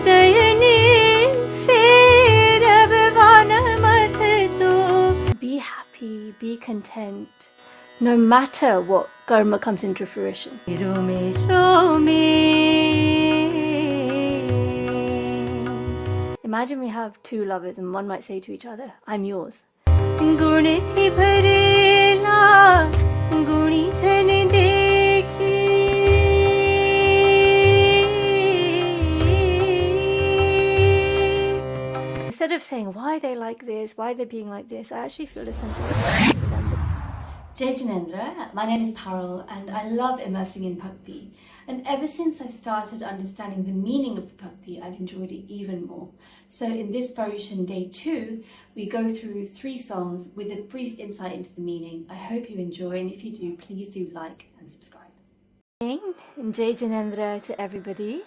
Be happy, be content, no matter what karma comes into fruition. Imagine we have two lovers and one might say to each other, I'm yours. Instead of saying why they like this, why they're being like this, I actually feel a sense of respect for them. Jain, my name is Paarul and I love immersing in Bhakti. And ever since I started understanding the meaning of Bhakti, I've enjoyed it even more. So in this Paryushan Day 2, we go through 3 songs with a brief insight into the meaning. I hope you enjoy, and if you do, please do like and subscribe. Jai Janendra to everybody.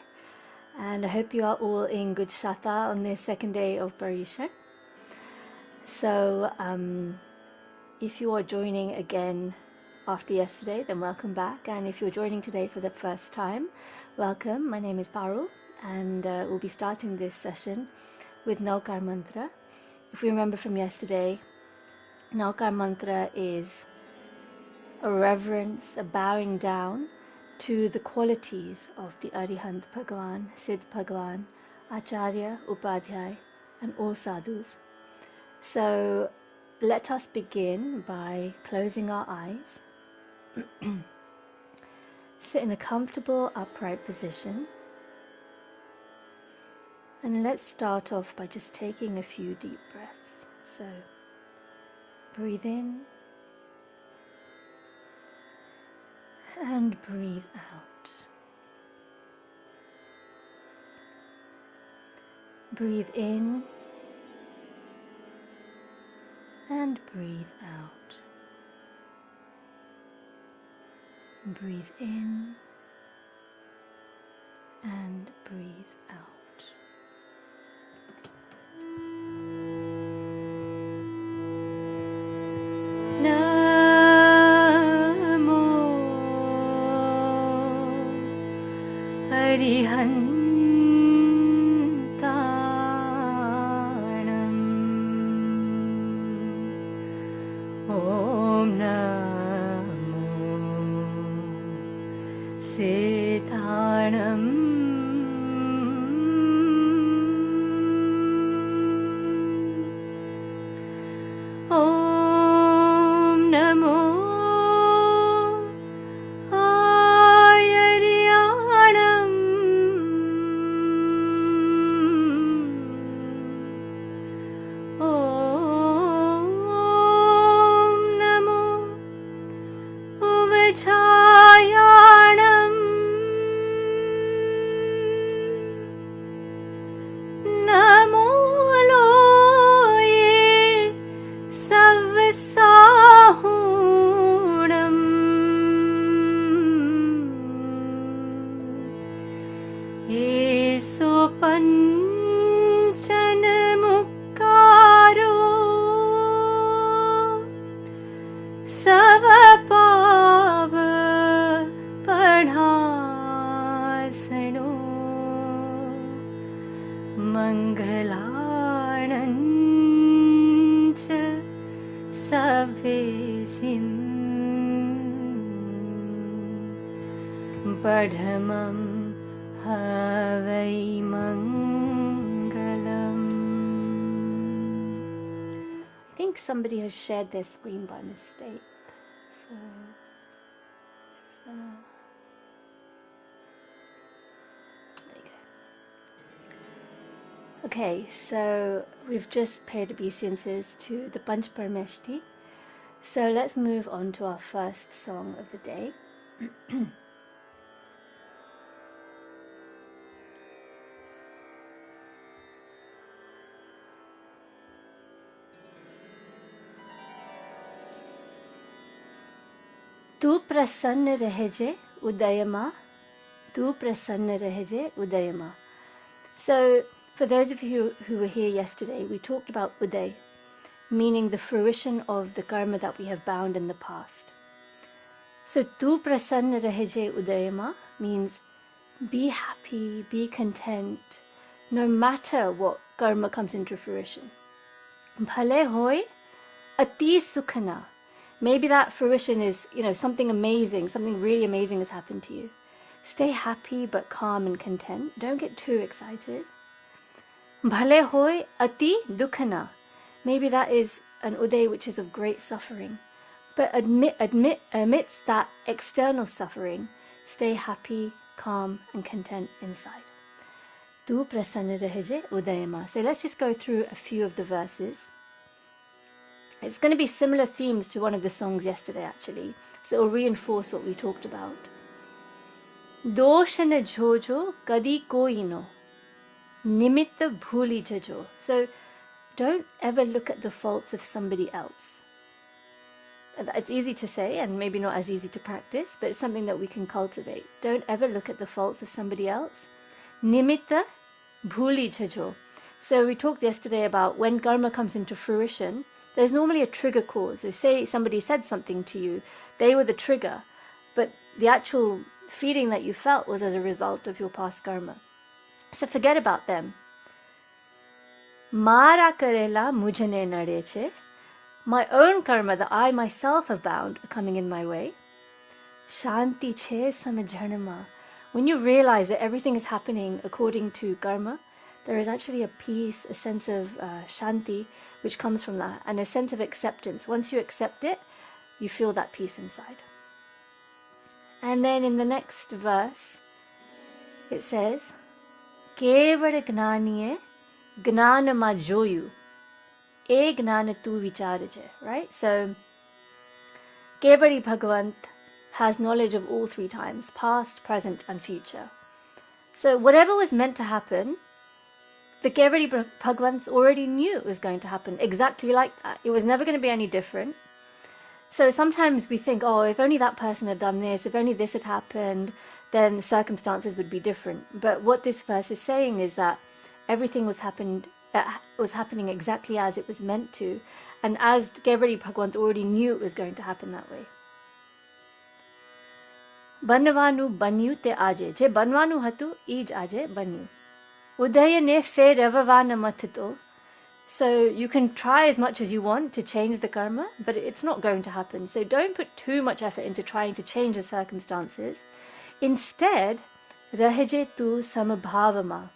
And I hope you are all in good shata on the second day of Paryushan. So if you are joining again after yesterday, then welcome back. And if you're joining today for the first time, welcome. My name is Paarul, and we'll be starting this session with Navkar Mantra. If we remember from yesterday, Navkar Mantra is a reverence, a bowing down to the qualities of the Arihant Bhagavan, Siddh Bhagavan, Acharya, Upadhyayas, and all Sadhus. So let us begin by closing our eyes. Sit in a comfortable upright position. And let's start off by just taking a few deep breaths. So breathe in and breathe out. Breathe in and breathe out. Breathe in and breathe out. Arihantanam Om Namo Siddhanam Om Namo Padhamam Havai Mangalam. I think somebody has shared their screen by mistake. So there you go. Okay, so we've just paid obeisances to the Panch Parameshti. So let's move on to our first song of the day. Tu prasanna raheje udayma, tu prasanna raheje udayma. So, for those of you who were here yesterday, we talked about uday, meaning the fruition of the karma that we have bound in the past. So, tu prasanna raheje udayma means be happy, be content, no matter what karma comes into fruition. Bhale hoy ati sukhana. Maybe that fruition is, something amazing, something really amazing has happened to you. Stay happy but calm and content. Don't get too excited. Bhale hoy ati dukhana. Maybe that is an uday which is of great suffering. But amidst that external suffering, stay happy, calm and content inside. Tu Prasanna Raheje Udayma. So let's just go through a few of the verses. It's going to be similar themes to one of the songs yesterday, actually. So it will reinforce what we talked about. Doshana jojo kadi koi no, nimitta bhuli jajo. So don't ever look at the faults of somebody else. It's easy to say and maybe not as easy to practice, but it's something that we can cultivate. Don't ever look at the faults of somebody else. Nimitta bhuli jajo. So we talked yesterday about when karma comes into fruition, there's normally a trigger cause. So say somebody said something to you, they were the trigger, but the actual feeling that you felt was as a result of your past karma. So forget about them. Mara karela mujhane nadeche. My own karma that I myself have bound are coming in my way. Shanti che samajhanama. When you realize that everything is happening according to karma, there is actually a peace, a sense of shanti, which comes from that, and a sense of acceptance. Once you accept it, you feel that peace inside. And then in the next verse, it says, Kevada gnaniye gnanama joyu, e gnana tu vicharaje, right? So, Kevadi Bhagavant has knowledge of all three times, past, present, and future. So whatever was meant to happen, the Kevadi Bhagavants already knew it was going to happen exactly like that. It was never going to be any different. So sometimes we think, oh, if only that person had done this, if only this had happened, then circumstances would be different. But what this verse is saying is that everything was happening exactly as it was meant to, and as Kevadi Bhagavant already knew it was going to happen that way. Banvanu banyu te aje. Je banvanu hatu, ij aje banyu. Udayane fe ravavana matito. So you can try as much as you want to change the karma, but it's not going to happen. So don't put too much effort into trying to change the circumstances. Instead, raheje tu samabhavama.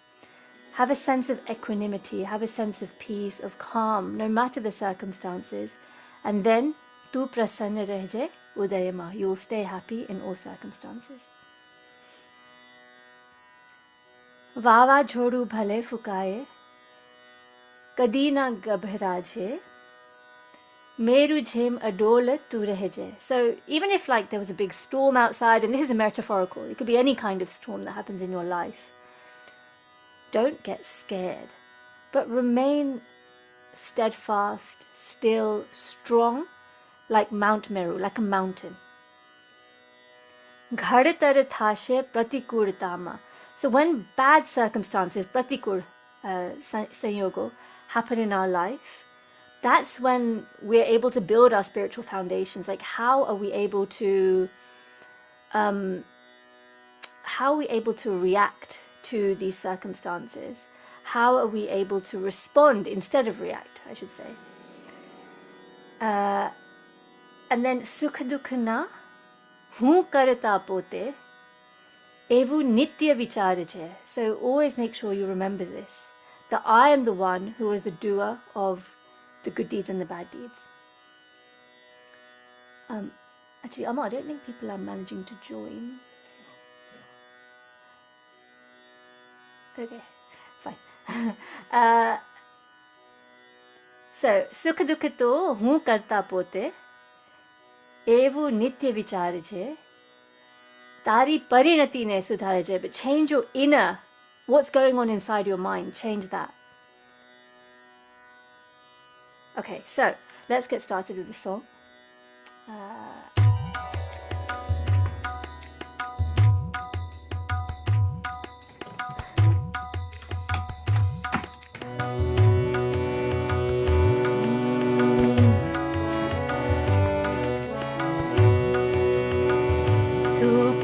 Have a sense of equanimity, have a sense of peace, of calm, no matter the circumstances. And then, tu prasanna raheje udayma. You will stay happy in all circumstances. Vava jodu bhale fukaye, kadina gabhraje, meru jhem adola tu raheje. So even if there was a big storm outside, and this is a metaphorical, it could be any kind of storm that happens in your life, don't get scared, but remain steadfast, still, strong, like Mount Meru, like a mountain. Ghadatar thashe pratikurtama. So when bad circumstances, pratikur sanyogo, happen in our life, that's when we're able to build our spiritual foundations. Like how are we able to react to these circumstances? How are we able to respond instead of react, I should say? And then sukha dukha na hu karata pote evu nitya vicharaje. So always make sure you remember this, that I am the one who is the doer of the good deeds and the bad deeds. Actually, Amma, I don't think people are managing to join. Okay, fine. So, sukha dukha to hu karta pote evu nitya vicharaje. Tari parinati ne sudharaje. But change your inner, what's going on inside your mind, change that. Okay, so let's get started with the song.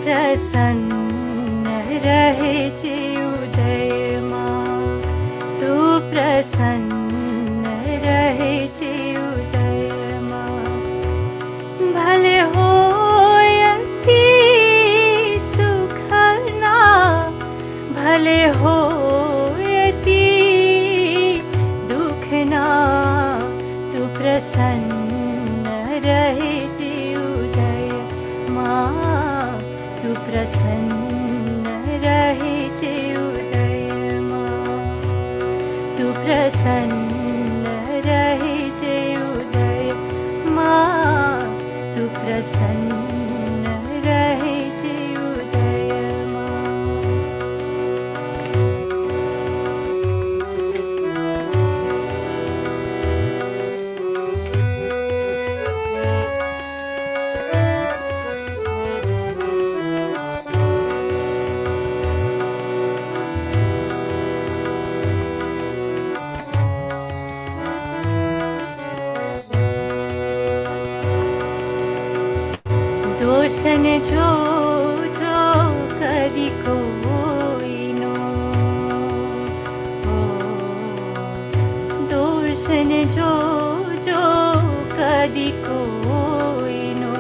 Prasanna Raheje Udayma, प्रसन्न रहे जे उदयमा। भले होयति सुखना, भले होयति दुखना, तू प्रसन्न रहे जे उदयमा। तू प्रसन्न रहे जे उदयमा। तू प्रसन्न रहे जे उदयमा। तू प्रसन्न रहे जे उदयमा। दोषन जो जो कदी कोई नो, दोषन जो जो कदी कोई नो,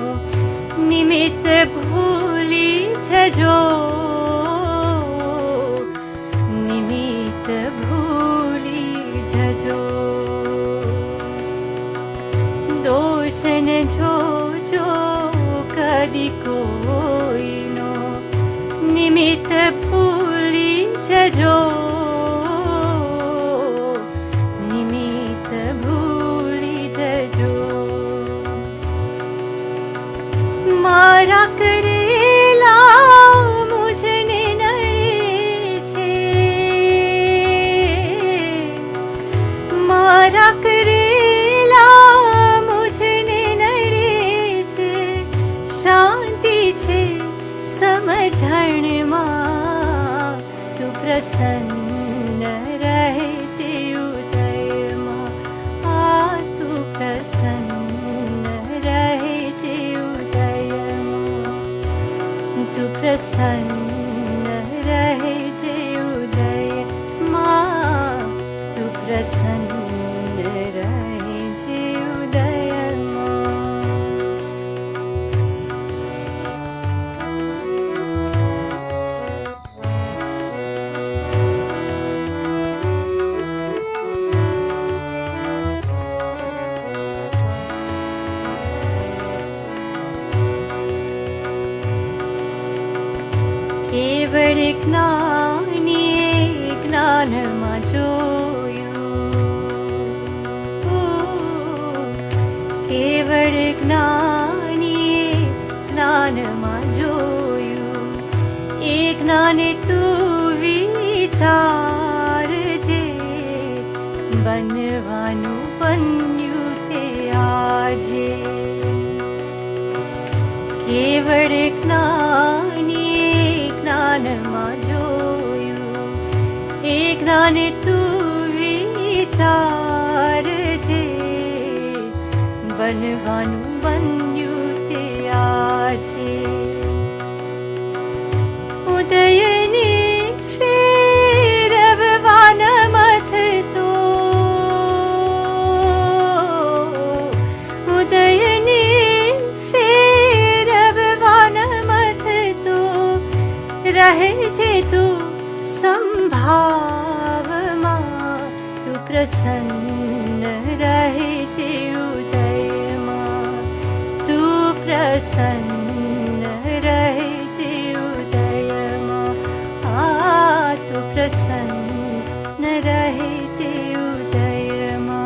निमित्त भूली छजो, निमित्त भूली छजो। दोषन जो जो कदी कोई नो, निमित्त भूली छजो, निमित्त भूली छजो। मारा करेला मुझने नड़े छे, मारा करेला मुझने नड़े छे। शांति छे समझण मां, तू प्रसन्न रहे जे उदयमा। तू प्रसन्न रहे जे उदयमा। तू प्रसन्न रहे जे उदयमा। तू प्रसन्न रहे जे उदयमा। केवल ज्ञानीए ज्ञानमा जोयो, केवल ज्ञानीए ज्ञानमा जोयो। ए ज्ञान तू विचार जे, बनवानु बन्यु ते आजे। केवल ज्ञानीए ज्ञानमा जोयो, ए ज्ञान तू विचार जे, बनवानु बन्यु ते आजे। उदयने फेरववान मथतो, उदयने फेरववान मथतो। रहे जे तू संभावमा, तू प्रसन्न रहे जे उदयमा। तू प्रसन्न रहे जे उदयमा। तू प्रसन्न रहे जे उदयमा।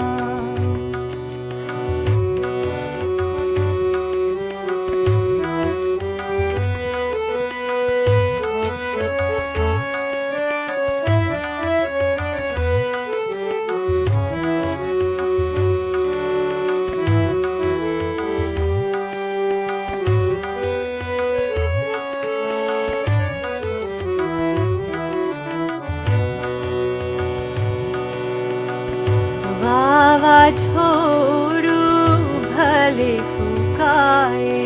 वावाझोडू भले फुकाए,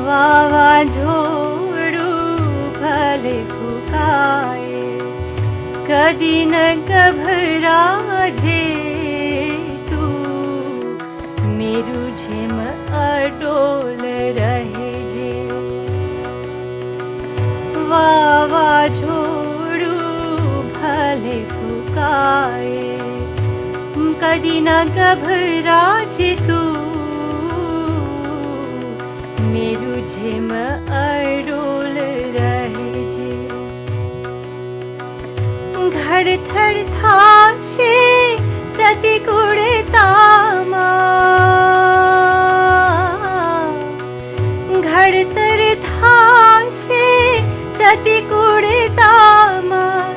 वावाझोडू भले फुकाए। कदी न घबराजे तू मेरू जेम अडोल रहेजे वावाझोडું ભલે ફૂંકાય કદી ન ઘબરાજે તું મેરું જેમ અડોલ રહેજે ઘડથડ થાશે પ્રતિકૂળતામાં ઘડતર થાશે પ્રતિકૂળતામાં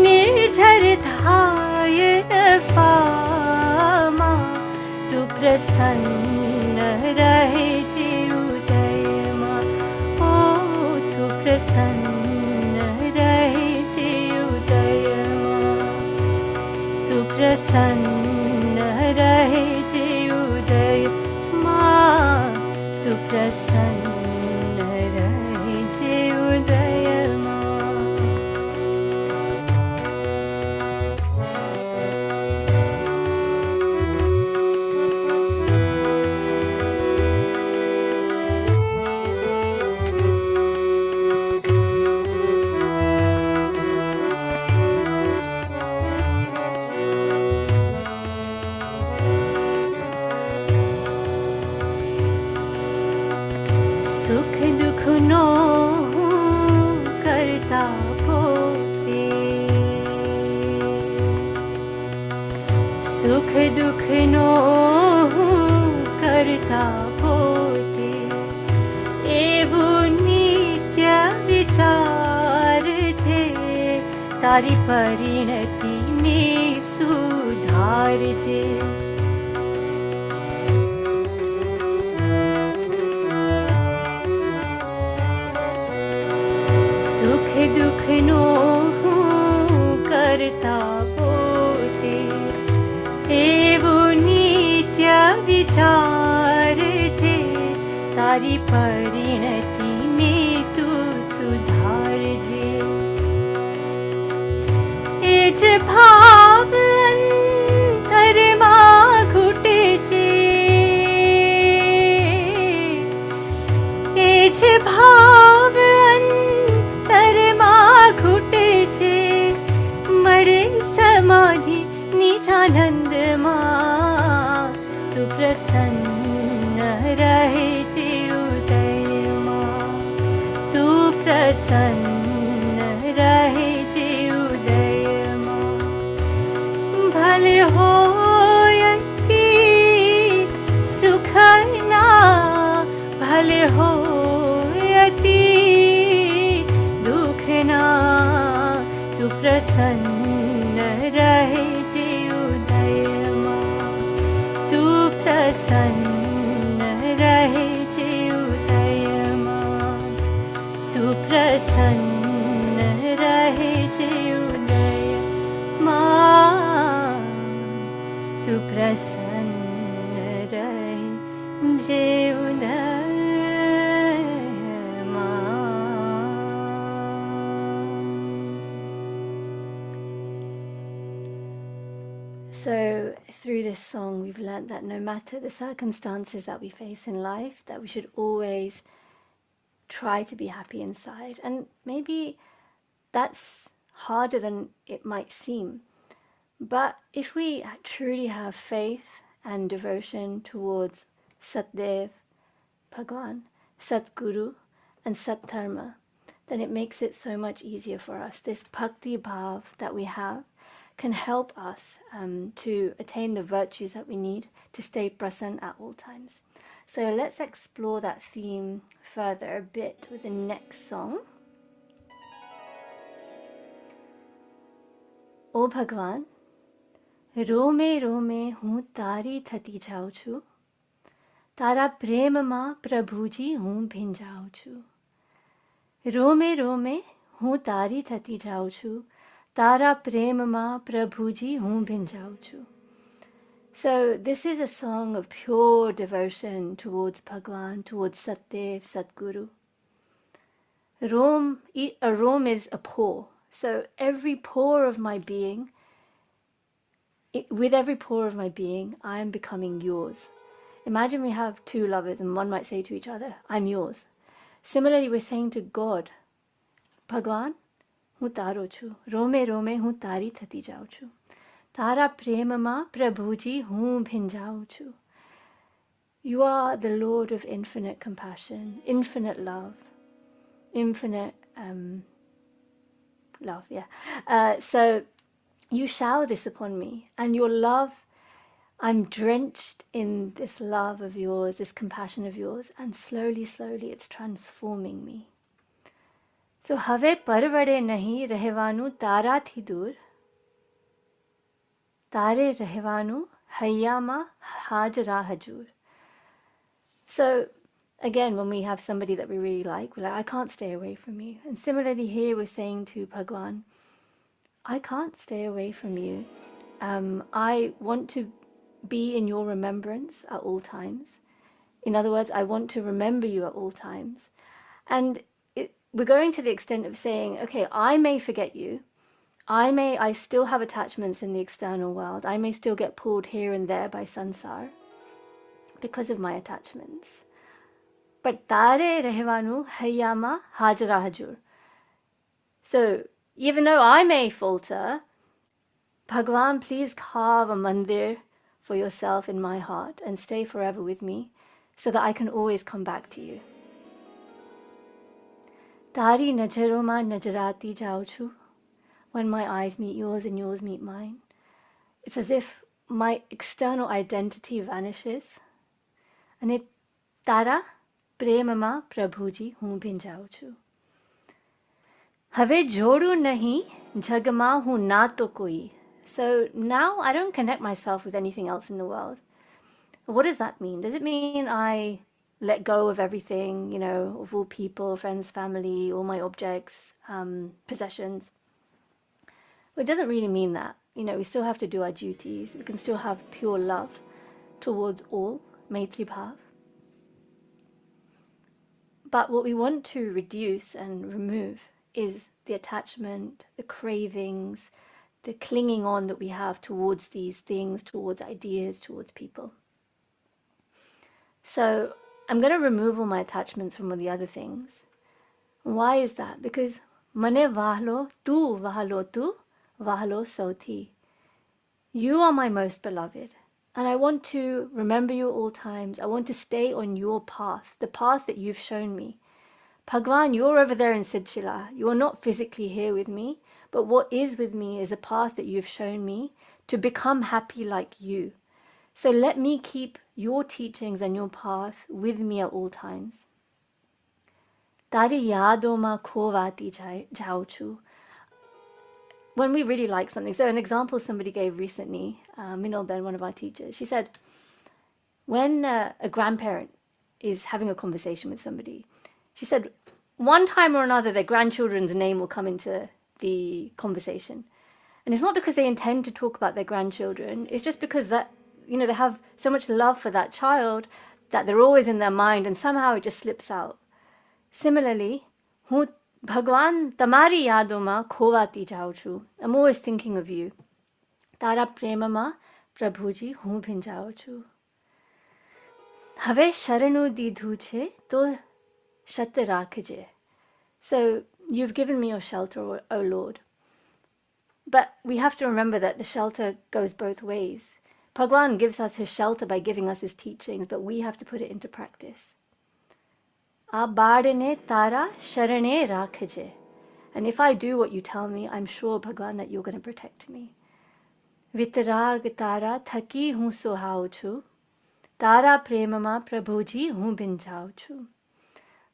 નિર્ઝર થાય નફામાં તું પ્રસન્ન રહેજે ઉદયમાં ઓ તું પ્રસન્ન રહેજે ઉદયમાં તું પ્રસન્ન રહેજે ઉદયમાં તું પ્રસન્ન રહેજે ઉદયમાં સુખ દુઃખનો કરતા પોતે સુખ દુઃખનો કરતા પોતે એવું નિત્ય વિચાર છે તારી પરિણતિને સુધારજે સુખ દુઃખનો કરતા પોતે એવું નિત્ય વિચાર છે તારી પરિણતિને તું સુધારજે એ જ ભાવ અંતરમાં ઘૂટે છે એ જ ભાવ મળે સમાધિ નિજાનંદમાં તું પ્રસન્ન રહેજે ઉદયમાં તું પ્રસન્ન રહેજે ઉદયમાં ભલે હોય અતિ સુખના ભલે હોય અતિ દુઃખના તું પ્રસન્ન રહેજે ઉદયમાં તું પ્રસન્ન રહેજે ઉદયમાં તું પ્રસન્ન રહેજે ઉદયમાં તું પ્રસન્ન રહેજે ઉદયમાં. So through this song we've learnt that no matter the circumstances that we face in life, that we should always try to be happy inside. And maybe that's harder than it might seem. But if we truly have faith and devotion towards Satdev, Bhagwan, Satguru and Satdharma, then it makes it so much easier for us. This bhakti bhav that we have can help us to attain the virtues that we need to stay present at all times. So let's explore that theme further a bit with the next song. O Bhagwan, રોમે રોમે હું તારી થતી જાઉં છું તારા પ્રેમમાં પ્રભુજી હું ભીંજાઉં છું રોમે રોમે હું તારી થતી જાઉં છું તારા પ્રેમમાં પ્રભુજી હું ભીંજાઉં છું. So this is a song of pure devotion towards Bhagwan, towards Satdev, Satguru. A rom is a pore. So every pore of my being, with every pore of my being, I am becoming yours. Imagine we have two lovers and one might say to each other, I'm yours. Similarly, we're saying to God, Bhagwan, હું તારો છું. રોમે રોમે હું તારી થતી જાઉં છું. તારા પ્રેમમાં પ્રભુજી હું ભીંજાઉં છું. You are the Lord of infinite compassion, infinite love, infinite love, yeah. So you shower this upon me, and your love, I'm drenched in this love of yours, this compassion of yours, and slowly, slowly it's transforming me. So હવે પરવડે નહીં રહેવાનું તારાથી દૂર, તારે રહેવાનું હૈયામાં હાજરા હજૂર. So again, when we have somebody that we really like, we're like, I can't stay away from you. And similarly here we're saying to Bhagwan, I can't stay away from you. I want to be in your remembrance at all times. In other words, I want to remember you at all times. And we're going to the extent of saying, okay, I may forget you. I still have attachments in the external world. I may still get pulled here and there by sansar because of my attachments. But tare rehvanu hayama hajra hajur. So even though I may falter, Bhagwan, please carve a mandir for yourself in my heart and stay forever with me so that I can always come back to you. Tari najaroma najarati jau chu. When my eyes meet yours and yours meet mine, it's as if my external identity vanishes. And it tara premama prabhuji hun bhinjau chu. Have jodu nahi jagma hu na to koi. So now I don't connect myself with anything else in the world. What does that mean? Does it mean I let go of everything, of all people, friends, family, all my objects, possessions? Well, it doesn't really mean that. We still have to do our duties. We can still have pure love towards all, Maitri Bhav. But what we want to reduce and remove is the attachment, the cravings, the clinging on that we have towards these things, towards ideas, towards people. So I'm going to remove all my attachments from all the other things. Why is that? Because mane vahlo tu vahlo sauthi. You are my most beloved. And I want to remember you at all times. I want to stay on your path, the path that you've shown me. Bhagwan, you're over there in Siddhshila. You are not physically here with me, but what is with me is a path that you've shown me to become happy like you. So let me keep your teachings and your path with me at all times. Tari yadoma khovati jau chu. When we really like something, so an example somebody gave recently, Minal Ben, one of our teachers, she said, when a grandparent is having a conversation with somebody, she said, one time or another their grandchildren's name will come into the conversation. And it's not because they intend to talk about their grandchildren, it's just because that, they have so much love for that child that they're always in their mind and somehow it just slips out. Similarly, Bhagwan, tamari yadoma khovati jau chu. I'm always thinking of you. Tara premama prabhuji hun bhinjao chu. Have sharanu didhu che to shat rakhe. So you've given me your shelter, O Lord. But we have to remember that the shelter goes both ways. Bhagwan gives us his shelter by giving us his teachings, but we have to put it into practice. Abadane tara sharane rakhe. And if I do what you tell me, I'm sure, Bhagwan, that you're going to protect me. Vitarag tara thaki hun sohau chu. Tara premama prabhuji hun binjao chu.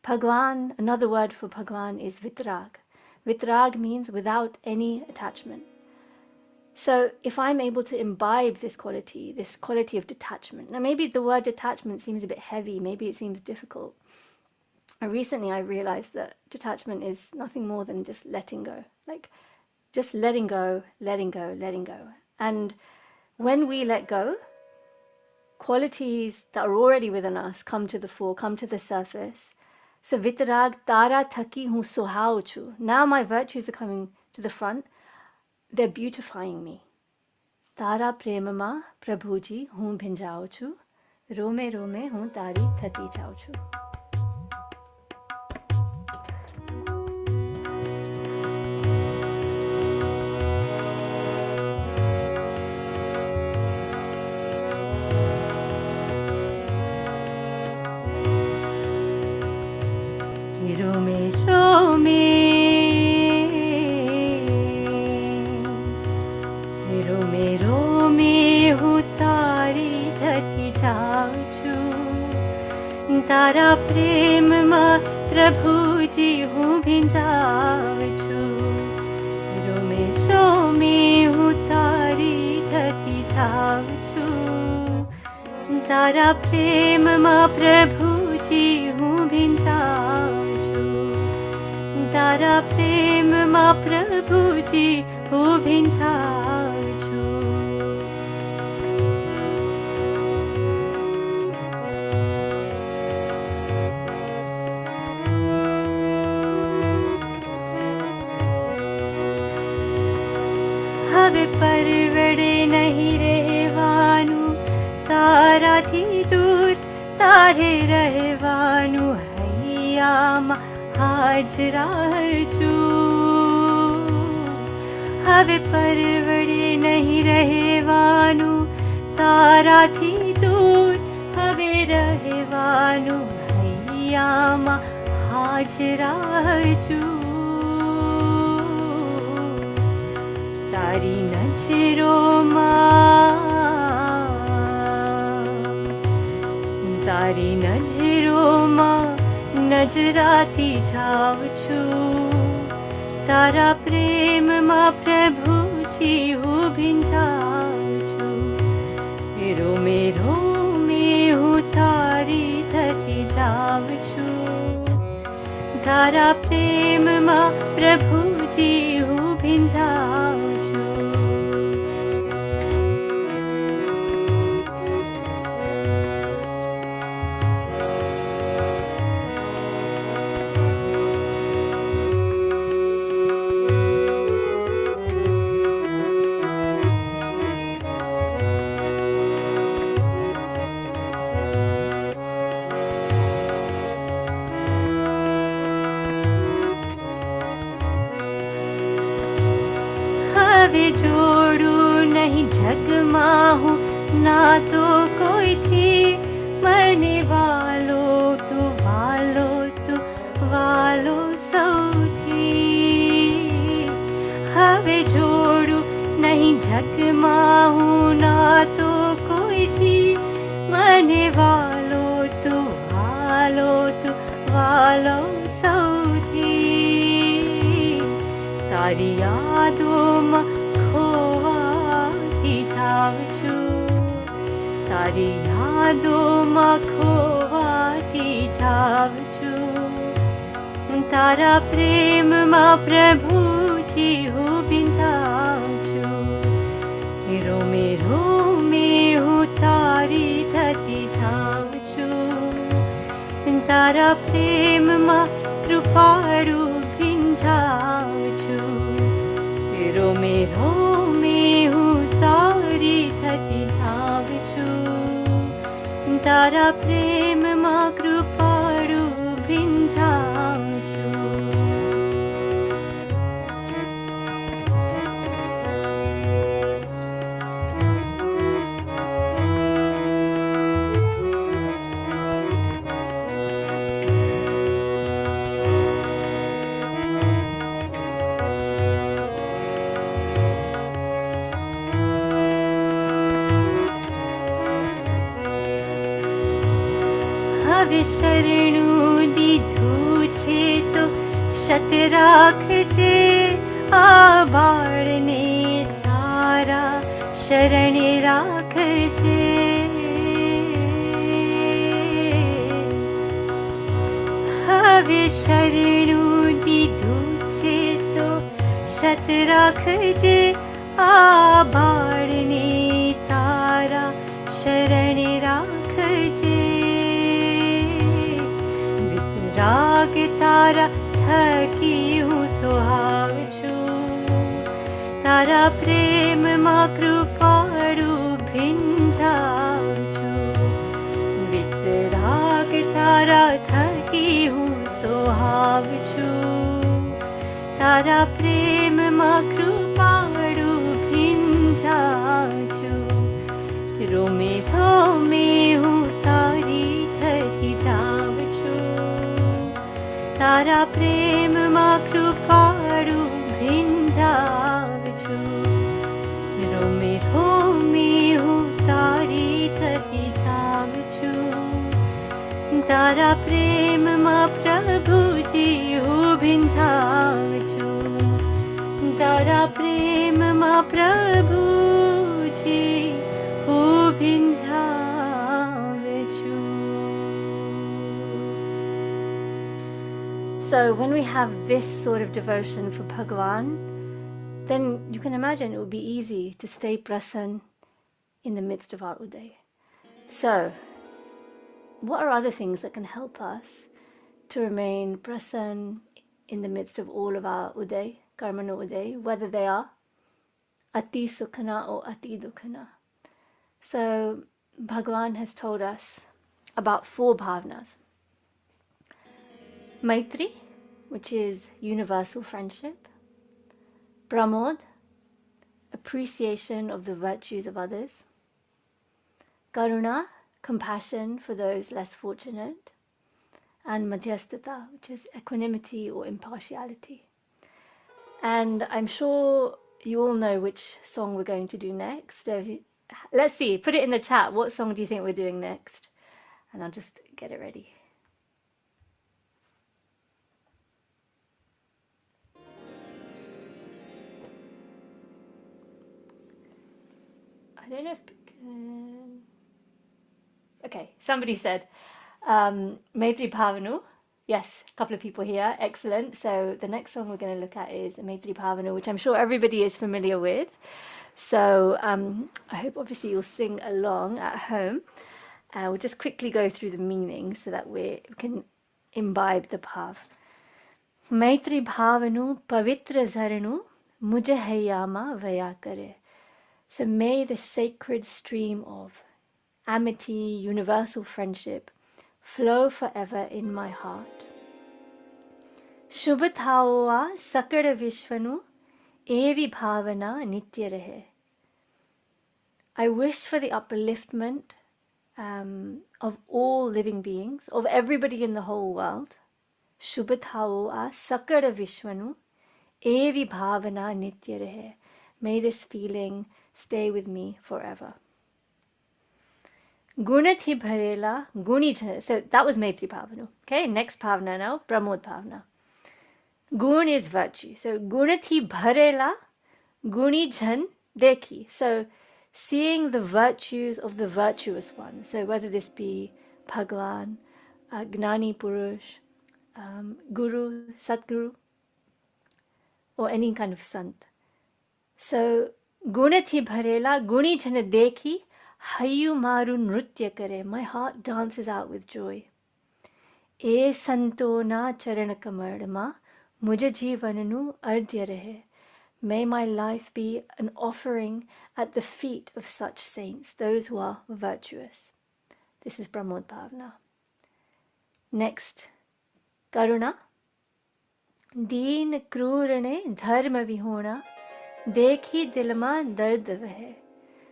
Bhagwan, another word for Bhagwan is vitrag. Vitrag means without any attachment. So if I'm able to imbibe this quality of detachment, now maybe the word detachment seems a bit heavy, maybe it seems difficult. Recently I realized that detachment is nothing more than just letting go, like just letting go, letting go, letting go. And when we let go, qualities that are already within us come to the fore, come to the surface. So vitarag tara thaki hu sohao chu. Now my virtues are coming to the front. They're beautifying me. Tara premama prabhuji hu bhinjao chu. Rome rome hu tari thati jao chu. Rome rome rome rome હું તારી થતી જાઉં છું તારા પ્રેમમાં પ્રભુજી હું ભીંજાઉં છું રોમે રોમે હું તારી થતી જાઉં છું તારા પ્રેમમાં પ્રભુજી હું ભીંજાઉં તારા પ્રેમમાં પ્રભુજી હું ભીંજાઉં છું હવે પરવડે નહીં રહેવાનું તારાથી દૂર તારે રહેવાનું હૈયામાં હાજરા છું હવે પરવડે નહીં રહેવાનું તારાથી દૂર હવે રહેવાનું હૈયામાં હાજરા છું તારી નજરોમાં નજરાતી જાઉં છું તારા પ્રેમમાં પ્રભુજી હું ભીંજાઉં છું રોમે રોમે હું તારી થતી જાઉં છું તારા પ્રેમમાં પ્રભુજી હું ભીંજાઉં છું જોડું નહીં જગમાં હું ના તો કોઈથી મને વાલો તું વાલો સૌથી હવે જોડું નહીં જગમાં હું ના તો કોઈથી મને વાલો તું વાલો સૌથી તારી યાદોમાં ખોવાતી જાઉં છું તારી યાદોમાં ખોવાતી જાઉં છું તારા પ્રેમમાં પ્રભુજી હું ભીંજાઉં છું રોમે રોમે હું તારી થતી જાઉં છું તારા પ્રેમમાં કૃપાળુ ભીંજાઉં છું રોમે રોમે હું તારી થતી જાઉં છું તારા પ્રેમમાં કૃપાળુ ભીંજાઉં છું હવે શરણું દીધું છે તો શત રાખજે આ બાળને તારા શરણે રાખજે હવે શરણું દીધું છે તો શત રાખજે આ બાળને તારા શરણે રાખજે રાગ તારા થકી હું સુહાવ છું, તારા પ્રેમમાં કૃપાળુ ભીંજાવ છું, વિતરાગ તારા થકી હું સુહાવ છું, તારા પ્રેમમાં કૃપાળુ ભીંજાવ છું, રોમે રોમે હું તારી થકી જાઉં છું, તારા પ્રેમમાં કૃપાળુ ભીંજાવ છું, રોમે રોમે હું તારી થકી જાઉં છું, તારા પ્રેમમાં પ્રભુજી હું ભીંજાવ છું, તારા પ્રેમમાં પ્રભુજી હું ભીંજાવ છું. So when we have this sort of devotion for Bhagavan, then you can imagine it would be easy to stay prasanna in the midst of our uday. So what are other things that can help us to remain prasanna in the midst of all of our uday, karmana uday, whether they are ati sukhana or ati dukhana? So Bhagavan has told us about 4 bhavanas. Maitri, which is universal friendship. Pramod, appreciation of the virtues of others. Karuna, compassion for those less fortunate. And madhyastata, which is equanimity or impartiality. And I'm sure you all know which song we're going to do next. Let's see, put it in the chat. What song do you think we're doing next? And I'll just get it ready. I don't know if we can... Okay, somebody said Maitri Bhavanu. Yes, a couple of people here. Excellent. So the next song we're going to look at is Maitri Bhavanu, which I'm sure everybody is familiar with. So I hope obviously you'll sing along at home. We'll just quickly go through the meaning so that we can imbibe the bhav. Maitri Bhavanu pavitra zaranu mujhe hayama vaya kare. So may the sacred stream of amity, universal friendship, flow forever in my heart. Shubhathawa sakara vishvanu evi bhavana nitya rahe. I wish for the upliftment of all living beings, of everybody in the whole world. Shubhathawa sakara vishvanu evi bhavana nitya rahe. May this feeling stay with me forever. Gunathi bharela guni jhan. So that was Maitri Bhavanu. Okay, next bhavana now, Pramod Bhavana. Gun is virtue. So gunathi bharela guni jhan dekhi. So seeing the virtues of the virtuous one. So whether this be Bhagavan, Gnani Purush, Guru, Satguru, or any kind of sant. So gunathi bharela guni jhan dekhi. Hayu maru nritya kare. My heart dances out with joy. E santona charanakamarma mujhe jivananu ardhya rahe. May my life be an offering at the feet of such saints, those who are virtuous. This is Pramod Bhavana. Next, Karuna. Deen krurane dharma vihona dekhi dilma dard vahe.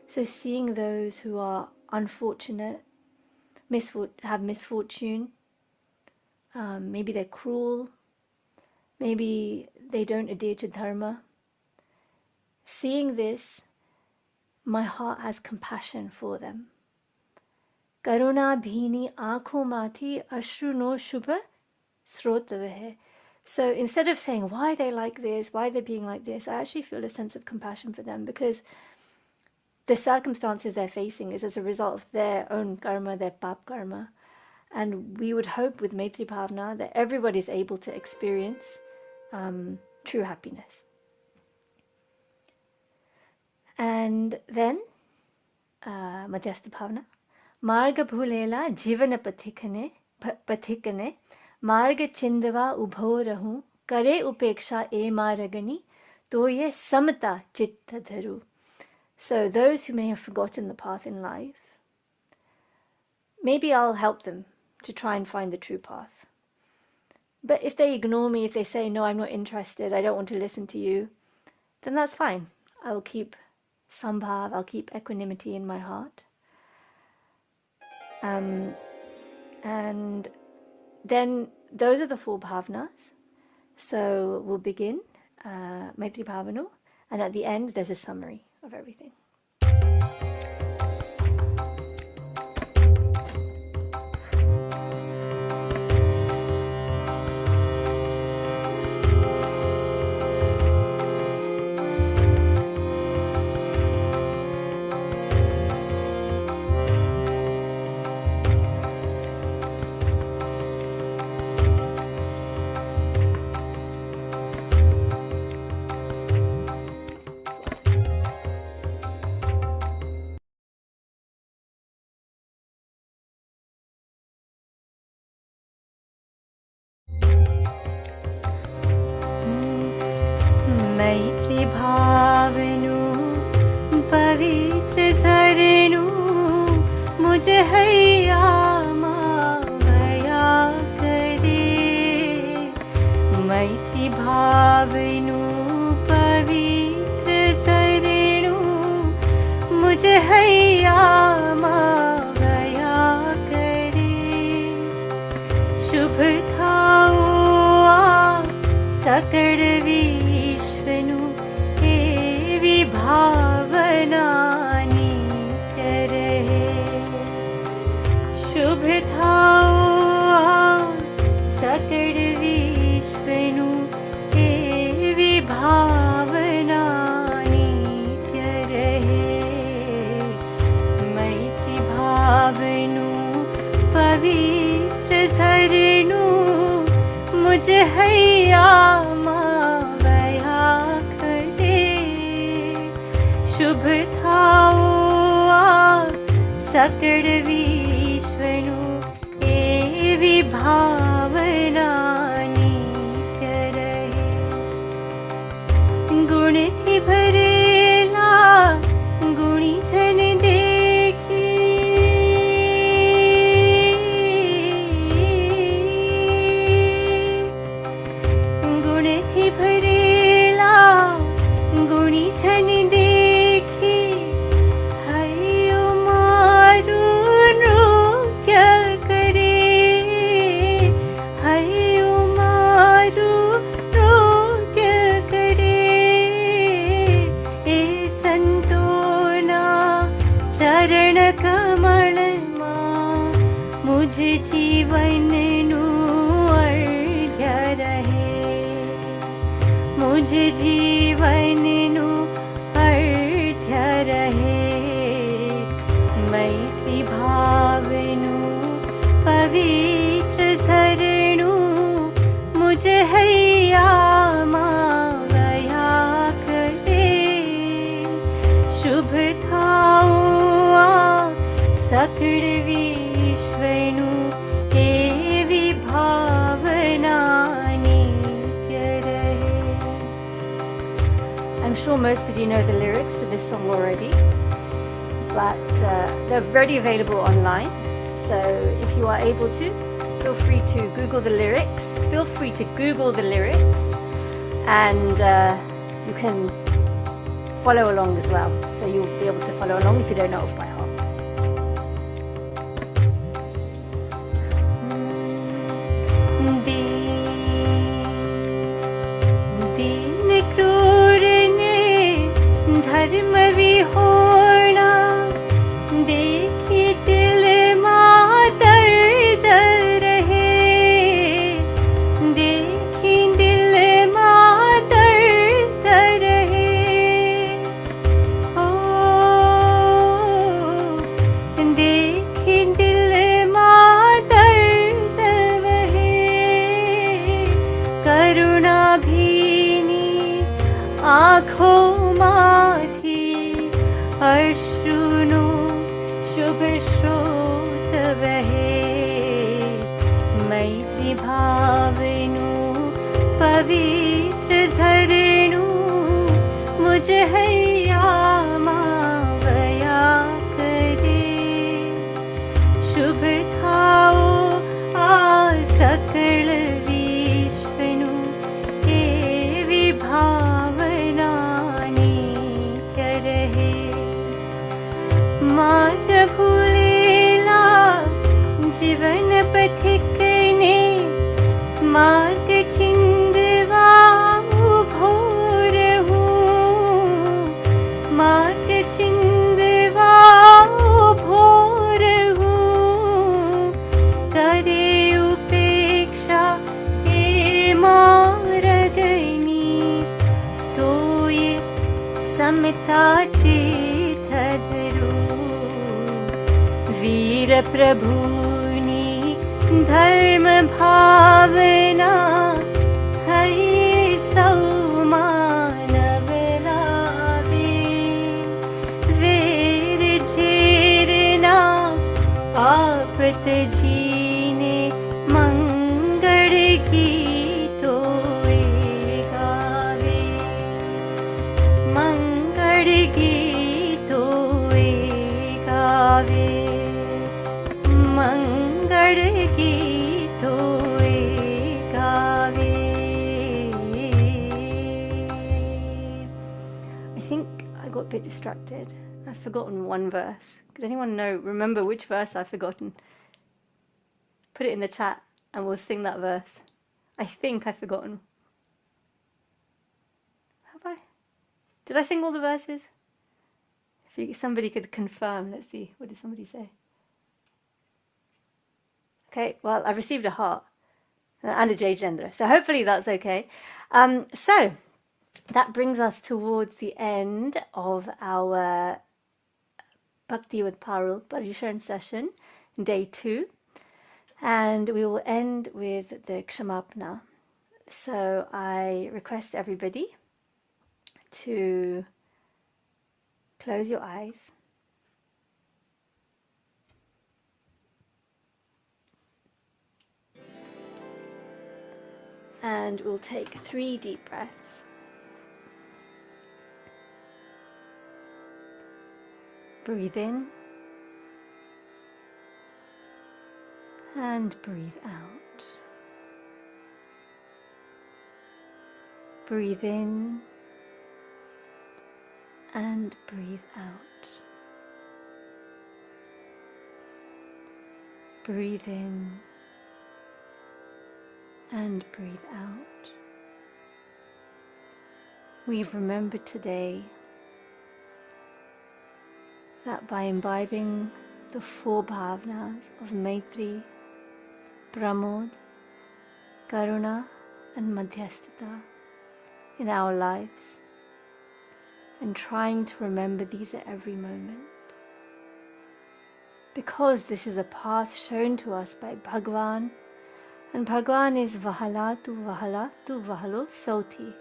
So seeing those who are unfortunate, have misfortune, maybe they're cruel, maybe they don't adhere to dharma. Seeing this, my heart has compassion for them. Karuna bhini aankhon mathi ashru no shubha srotavahe. So instead of saying, why are they like this, why are they being like this, I actually feel a sense of compassion for them, because the circumstances they're facing is as a result of their own karma, their pap karma. And we would hope with Maitri Bhavana that everybody is able to experience true happiness. And then, Madhyastha Bhavana. Marga bhulela jivana pathikane मार्ग चिंदवा उभो रहूं, करे उपेक्षा ए मार्गनी, तो ये samata chitta dharu. So those who may have forgotten the path in life, maybe I'll help them to try and find the true path. But if they ignore me, if they say, no, I'm not interested, I don't want to listen to you, then that's fine. I will keep sambhav, I'll keep equanimity in my heart. And then those are the 4 bhavnas. So we'll begin Maitri Bhavanu, and at the end there's a summary of everything. मैत्री भावनु पवित्र शरणु मुझ हैया माया करे मैत्री भावनु पवित्र शरणु मुझ हैया माया करे शुभ थाओ सकड़ विश्वनु एवी भावना नित्य रहे शुभ थाओ सकड़ विश्वनु एवी भावना नित्य रहे मैत्री भावनु पवित्र शरणु मुझ हैया माया करे शुभ थाओ सकड़ विश्वनु एवी भावना नित्य रहे गुण थी भरेला गुणी जन देखी गुण थी भरेला गुणी जन देखी हयो मारू नृत्य करे हयो मारू नृत्य करे ए संतोना चरण कमल मां मुझ जीवन नु अर्घ्य रहे मुझ जीवन नु अर्घ्य रहे मैत्री भावनु पवित्र शरणु मुझ हैया माया करे शुभ थाओ सकड़ विश्वनु एवी भावना नित्य रहे. I'm sure most of you know the lyrics to this song already, but they're already available online. So if you are able to, feel free to Google the lyrics. Feel free to Google the lyrics, and you can follow along as well. So you'll be able to follow along if you don't know off by heart. दीन क्रूर ने धर्म विहोणा देखी दिल मां दर्द रहे देखी दिल मां दर्द रहे ओ देखी दिल मां दर्द रहे करुणा भीनी आँखों माथी अश्रुनु शुभ श्रोत वहे मैत्री भाव पवित्र झरणु मुझ हैया मावया करे शुभ थाओ आ सकल विश्वनु एवी भावना नित्य रहे मात भूलेला जीवन पथिक ने मार्ग चिंदवा उभो रहूं मार्ग चिंदवा उभो रहूं करे उपेक्षा ए मार्गनी तो ये समता चित धरू वीर प्रभुनी धर्म भावना है सौ मानव लावे वेर झेरना आपत जीने मंगल गीतो गावे मंगल गीतो गावे मंगल गीतो गावे. I think I got a bit distracted. I've forgotten one verse. Could anyone remember which verse I've forgotten? Put it in the chat and we'll sing that verse. I think I've forgotten. Have I? Did I sing all the verses? If somebody could confirm, let's see. What did somebody say? Okay, well, I've received a heart and a Jai, so hopefully that's okay. So that brings us towards the end of our Bhakti with Paarul Paryushan session, day 2, and we will end with the Kshamapna. So I request everybody to close your eyes. And we'll take 3 deep breaths. Breathe in and breathe out. Breathe in and breathe out. Breathe in and breathe out. We've remembered today that by imbibing the 4 bhavnas of Maitri, Pramod, Karuna and Madhyasthita in our lives, and trying to remember these at every moment, because this is a path shown to us by Bhagwan, and Bhagwan is Vahala tu Vahalo Sauti.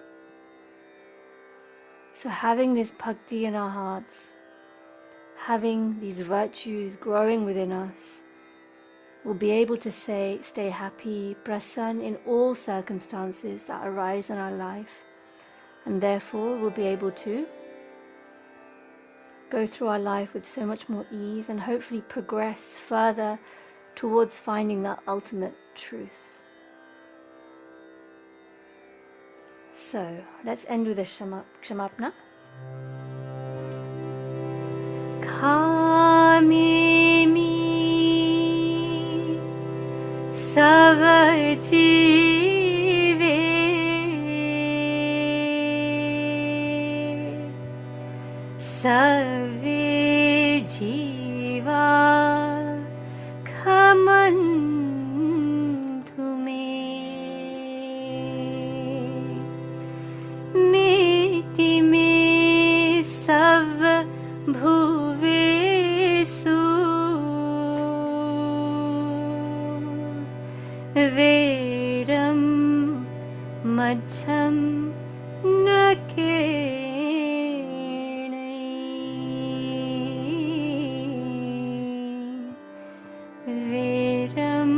So having this bhakti in our hearts, having these virtues growing within us, we'll be able to stay happy, prasanna in all circumstances that arise in our life, and therefore we'll be able to go through our life with so much more ease and hopefully progress further towards finding that ultimate truth. So let's end with a Kshamapna. Khamimi savajive save jiva khamantu me miti me sav bhuvesu veram majham nakenai veram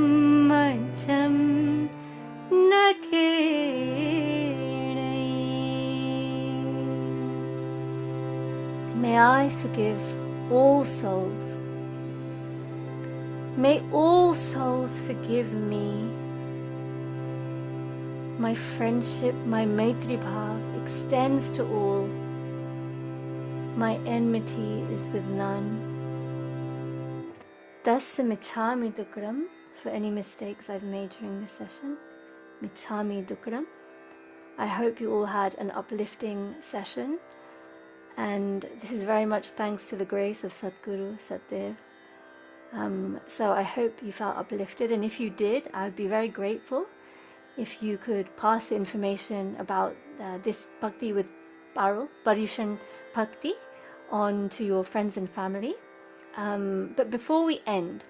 May I forgive all souls. May all souls forgive me. My friendship, my Maitri Bhav extends to all. My enmity is with none. Thus, Michami Dukram, for any mistakes I've made during this session. Michami Dukram. I hope you all had an uplifting session, and this is very much thanks to the grace of Sadguru, Satdev. So I hope you felt uplifted, and if you did, I would be very grateful if you could pass the information about this bhakti with Paarul, Paryushan Bhakti, on to your friends and family. But before we end,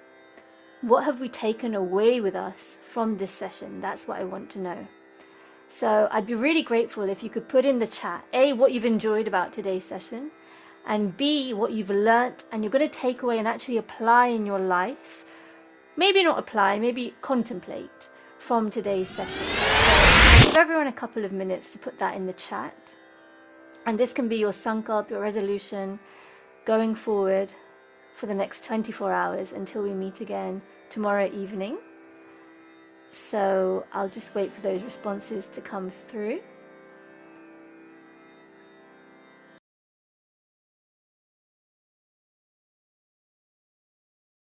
what have we taken away with us from this session? That's what I want to know. So I'd be really grateful if you could put in the chat, A, what you've enjoyed about today's session, and B, what you've learnt and you're going to take away and actually apply in your life. Maybe not apply, maybe contemplate from today's session. So give everyone a couple of minutes to put that in the chat. And this can be your sankalp, your resolution, going forward for the next 24 hours until we meet again tomorrow evening. So I'll just wait for those responses to come through.